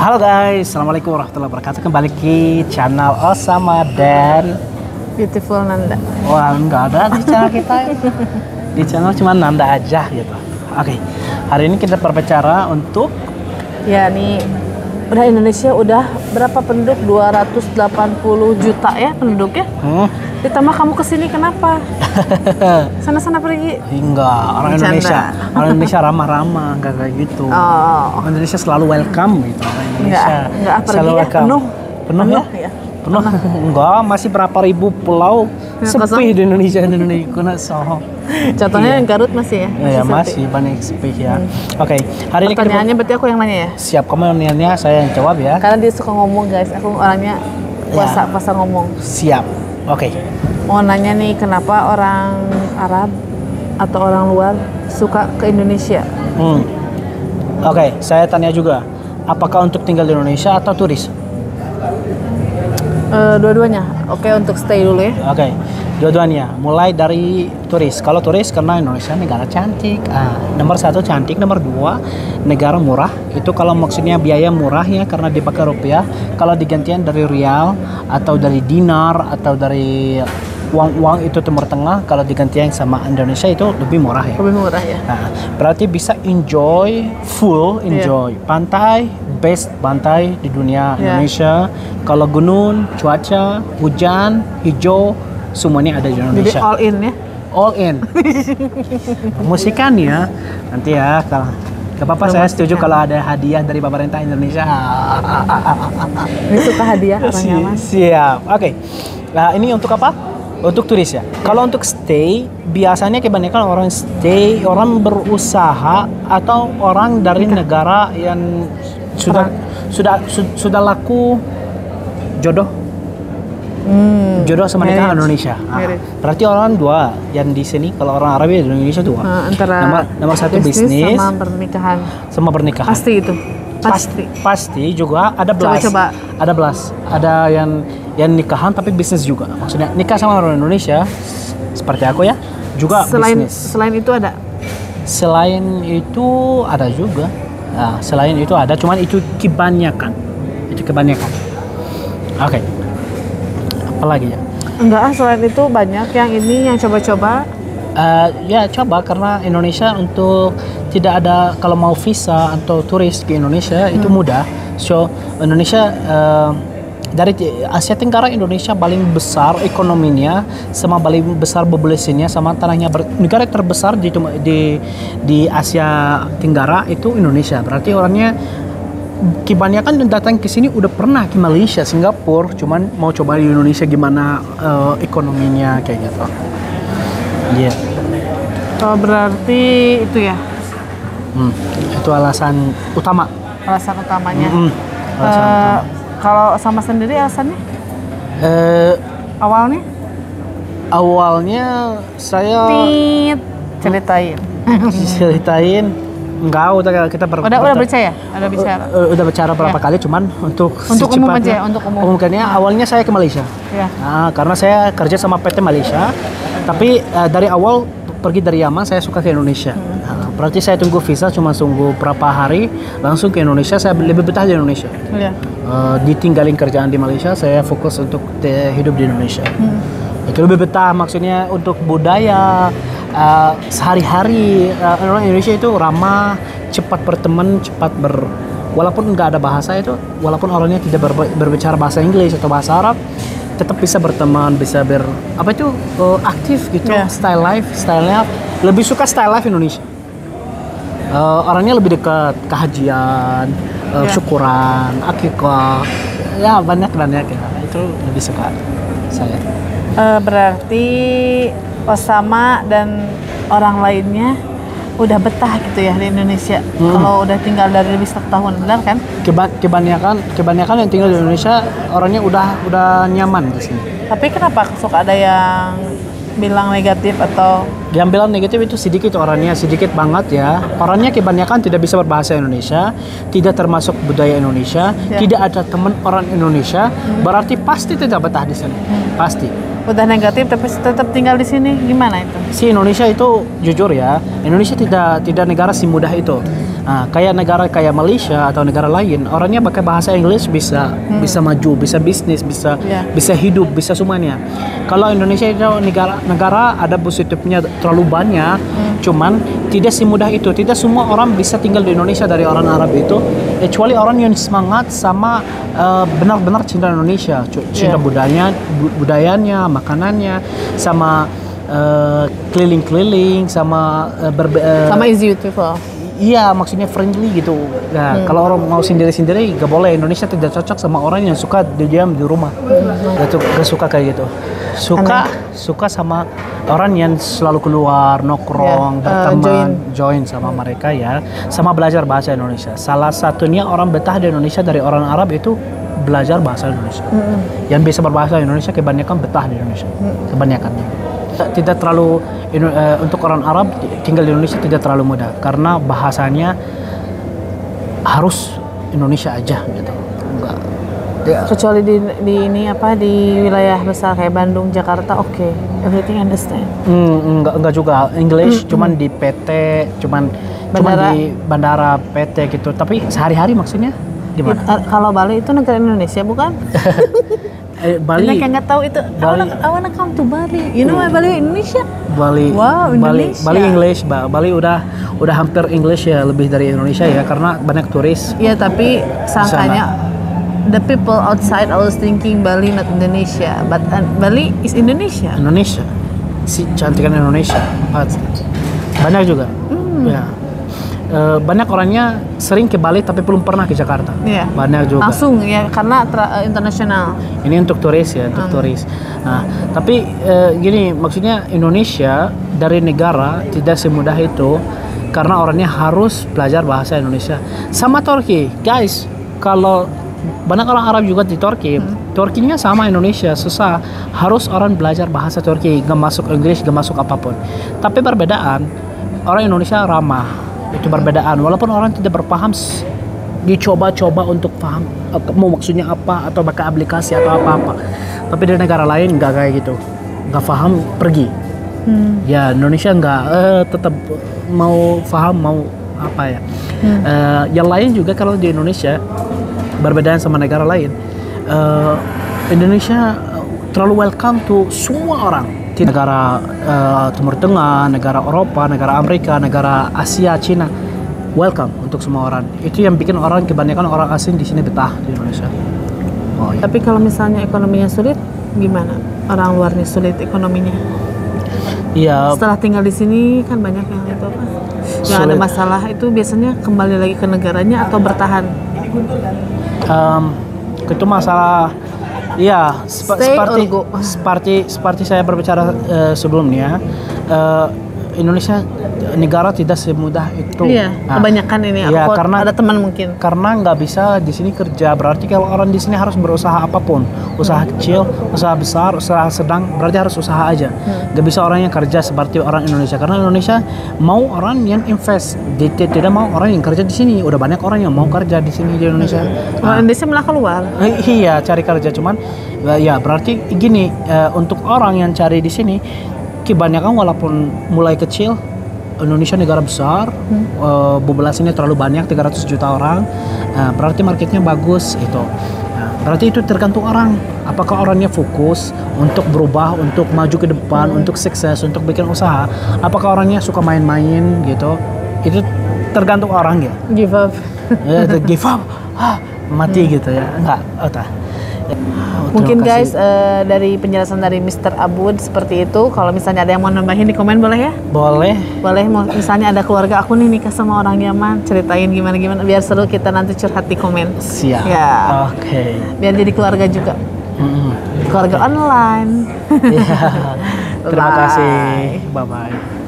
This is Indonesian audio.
Halo guys, assalamualaikum warahmatullahi wabarakatuh. Kembali ke channel Osama dan Beautiful Nanda. wah nggak ada di channel kita. Di channel cuma Nanda aja gitu. Oke, hari ini kita berbicara untuk Ya nih, udah Indonesia udah berapa penduduk? 280 juta ya penduduknya. Ditambah kamu kesini kenapa? Sana-sana pergi. enggak orang Bercanda. Indonesia. Orang Indonesia ramah-ramah, enggak kayak gitu. Oh, Orang Indonesia selalu welcome gitu. Orang Indonesia enggak pergi selalu ya, welcome. penuh. Penuh ya? Ya. Penuh. Enggak, masih berapa ribu pulau Yang sepi kosong? di Indonesia. Kuna so. Contohnya Iya. yang Garut masih ya? Ya, sepi. masih banyak sepi ya. Oke, hari ini kita Pertanyaannya berarti aku yang nanya ya? siap, kamu nanya, saya yang jawab ya. Karena dia suka ngomong guys, aku orangnya puasa ngomong. Siap. Oke. Mau nanya nih, kenapa orang Arab atau orang luar suka ke Indonesia? Oke, saya tanya juga. Apakah untuk tinggal di Indonesia atau turis? Dua-duanya. Oke, untuk stay dulu ya. Oke, dua-duanya. Mulai dari turis. Kalau turis karena Indonesia negara cantik. Nomor satu cantik, nomor dua negara murah. Itu kalau maksudnya biaya murah ya karena dipakai rupiah. Kalau digantian dari rial atau dari dinar atau dari uang itu Timur Tengah, kalau digantian sama Indonesia itu lebih murah ya. Lebih murah ya. Nah, berarti bisa full enjoy. Pantai, best pantai di dunia Indonesia. Kalau gunung, cuaca, hujan, hijau, semuanya ada di Jadi Indonesia. all in ya. All in. Musikan ya. Nanti ya kalau gak apa-apa, saya setuju kalau ada hadiah dari pemerintah Indonesia. Ini suka hadiah orangnya mas. Siap. Oke. Nah, ini untuk apa? Untuk turis ya. Kalau untuk stay, biasanya kebanyakan orang stay, orang berusaha atau orang dari negara yang sudah laku jodoh. Jodoh sama nikah Marriage. Indonesia. Marriage. Berarti orang dua yang di sini, kalau orang Arab ya di Indonesia dua. Antara nomor satu bisnis sama pernikahan. sama pernikahan. Pasti itu. Pasti. Pasti juga ada belas. Coba-coba. Ada belas. Ada yang nikahan tapi bisnis juga. Maksudnya nikah sama orang Indonesia seperti aku ya, juga bisnis. Selain itu ada. Selain itu ada juga. Nah, selain itu ada, cuman itu kebanyakan. Itu kebanyakan. Oke. Apa lagi ya? Enggak, selain itu banyak yang ini yang coba-coba. Ya coba, karena Indonesia untuk tidak ada, kalau mau visa atau turis ke Indonesia itu mudah. So Indonesia dari Asia Tenggara, Indonesia paling besar ekonominya sama paling besar populasinya sama tanahnya. Negara terbesar di Asia Tenggara itu Indonesia. Berarti orangnya kebanyakan yang datang ke sini udah pernah ke Malaysia, Singapura, cuman mau coba di Indonesia gimana ekonominya kayak gitu. Iya. Oh, berarti itu ya Itu alasan utama. alasan utamanya. Alasan utama. Kalau sama sendiri alasannya? Awalnya? Awalnya saya ceritain enggak, udah kita Udah percaya? Udah bicara? udah bicara berapa kali, cuman untuk umum secepatnya, aja, untuk umum. umumkannya awalnya saya ke Malaysia. Ya. Nah, karena saya kerja sama PT Malaysia, tapi dari awal pergi dari Yaman saya suka ke Indonesia. Nah, berarti saya tunggu visa cuma tunggu berapa hari langsung ke Indonesia. Saya lebih betah di Indonesia. Iya. Ditinggalin kerjaan di Malaysia, saya fokus untuk hidup di Indonesia. Itu lebih betah, maksudnya untuk budaya sehari-hari. Orang Indonesia itu ramah, cepat berteman, walaupun nggak ada bahasa itu, walaupun orangnya tidak berbicara bahasa Inggris atau bahasa Arab, tetap bisa berteman, bisa aktif gitu. Stylenya lebih suka style life Indonesia. Orangnya lebih dekat, kajian, syukuran, akikah, ya banyak ya. Itu lebih suka saya. Berarti Osama dan orang lainnya udah betah gitu ya di Indonesia. Kalau udah tinggal dari lebih 1 tahun, benar kan? Kebanyakan yang tinggal di Indonesia orangnya udah nyaman di sini. Tapi kenapa suka ada yang bilang negatif atau? Yang bilang negatif itu sedikit, orangnya sedikit banget ya. Orangnya kebanyakan tidak bisa berbahasa Indonesia, tidak termasuk budaya Indonesia, tidak ada teman orang Indonesia, berarti pasti tidak betah di sini. Pasti. Udah negatif tapi tetap tinggal di sini, gimana itu? Si Indonesia itu jujur ya, Indonesia tidak negara semudah itu. Kayak negara kayak Malaysia atau negara lain, orangnya pakai bahasa Inggris bisa maju, bisa bisnis, bisa hidup, bisa semuanya. Kalau Indonesia itu negara ada positifnya terlalu banyak, cuman tidak semudah itu. Tidak semua orang bisa tinggal di Indonesia dari orang Arab itu, kecuali orang yang semangat sama benar-benar cinta Indonesia, cinta budayanya, makanannya, sama keliling-keliling, sama sama easy with people. Iya, maksudnya friendly gitu. Nah, kalau orang mau sendiri-sendiri gak boleh. Indonesia tidak cocok sama orang yang suka diam di rumah. Gak suka kayak gitu. Suka sama orang yang selalu keluar, nongkrong, berteman, join sama mereka ya, sama belajar bahasa Indonesia. Salah satunya orang betah di Indonesia dari orang Arab itu belajar bahasa Indonesia. Yang bisa berbahasa Indonesia kebanyakan betah di Indonesia. Kebanyakannya. Tidak terlalu untuk orang Arab tinggal di Indonesia tidak terlalu mudah karena bahasanya harus Indonesia aja gitu. Enggak. Kecuali di ini di wilayah besar kayak Bandung, Jakarta, everything understand. Enggak juga English, cuman di PT, cuman di bandara PT gitu. Tapi sehari-hari maksudnya gimana? Kalau Bali itu negara Indonesia bukan? Bali. Banyak yang nggak tahu itu. I wanna come to Bali. You know Bali Indonesia? Bali. Wow, Indonesia. Bali English, Bali udah hampir English ya, lebih dari Indonesia ya, karena banyak turis. Iya, tapi sangkanya the people outside always thinking Bali not Indonesia, but Bali is Indonesia. Indonesia. Si cantikan Indonesia. Banyak juga. Ya. Banyak orangnya sering ke Bali tapi belum pernah ke Jakarta. Iya. Banyak juga. Langsung ya karena internasional. Ini untuk turis ya, untuk turis. Nah, tapi gini, maksudnya Indonesia dari negara tidak semudah itu karena orangnya harus belajar bahasa Indonesia. Sama Turki, guys. Kalau banyak orang Arab juga di Turki, Turkinya sama Indonesia, susah. Harus orang belajar bahasa Turki, gak masuk Inggris, gak masuk apapun. Tapi perbedaan, orang Indonesia ramah. Itu perbedaan, walaupun orang tidak berpaham, dicoba-coba untuk paham mau maksudnya apa atau pakai aplikasi atau apa-apa. Tapi di negara lain nggak kayak gitu, nggak paham pergi. Ya Indonesia nggak tetap mau paham mau apa ya. Yang lain juga kalau di Indonesia berbedaan sama negara lain, Indonesia terlalu welcome to semua orang. Negara Timur Tengah, negara Eropa, negara Amerika, negara Asia, Cina, welcome untuk semua orang. Itu yang bikin kebanyakan orang asing di sini betah di Indonesia. Iya. Tapi kalau misalnya ekonominya sulit, gimana? Orang luarnya sulit ekonominya? Iya. Setelah tinggal di sini kan banyak yang itu apa? Yang ada masalah itu biasanya kembali lagi ke negaranya atau bertahan? Itu masalah. Iya, seperti saya berbicara sebelumnya, Indonesia negara tidak semudah itu. Iya, kebanyakan ini. Iya, karena ada teman mungkin. Karena nggak bisa di sini kerja, berarti kalau orang di sini harus berusaha apapun, usaha kecil, usaha besar, usaha sedang, berarti harus usaha aja. Nggak bisa orang yang kerja seperti orang Indonesia, karena Indonesia mau orang yang invest, tidak mau orang yang kerja di sini. Udah banyak orang yang mau kerja di sini di Indonesia. Orang Indonesia malah keluar. Iya, cari kerja, cuman ya berarti gini, untuk orang yang cari di sini, kebanyakan walaupun mulai kecil. Indonesia negara besar, populasinya terlalu banyak, 300 juta orang, berarti marketnya bagus itu. Berarti itu tergantung orang, apakah orangnya fokus untuk berubah, untuk maju ke depan, untuk sukses, untuk bikin usaha, apakah orangnya suka main-main gitu. Itu tergantung orang ya. Give up. Give up, mati gitu ya, enggak, Mungkin guys, dari penjelasan dari Mr. Abud seperti itu. Kalau misalnya ada yang mau nambahin di komen boleh ya? Boleh. Misalnya ada keluarga aku nih nikah sama orang Yaman, ceritain gimana biar seru, kita nanti curhat di komen. Siap. Ya. Oke. Biar jadi keluarga juga. Keluarga online. Terima kasih. Bye bye.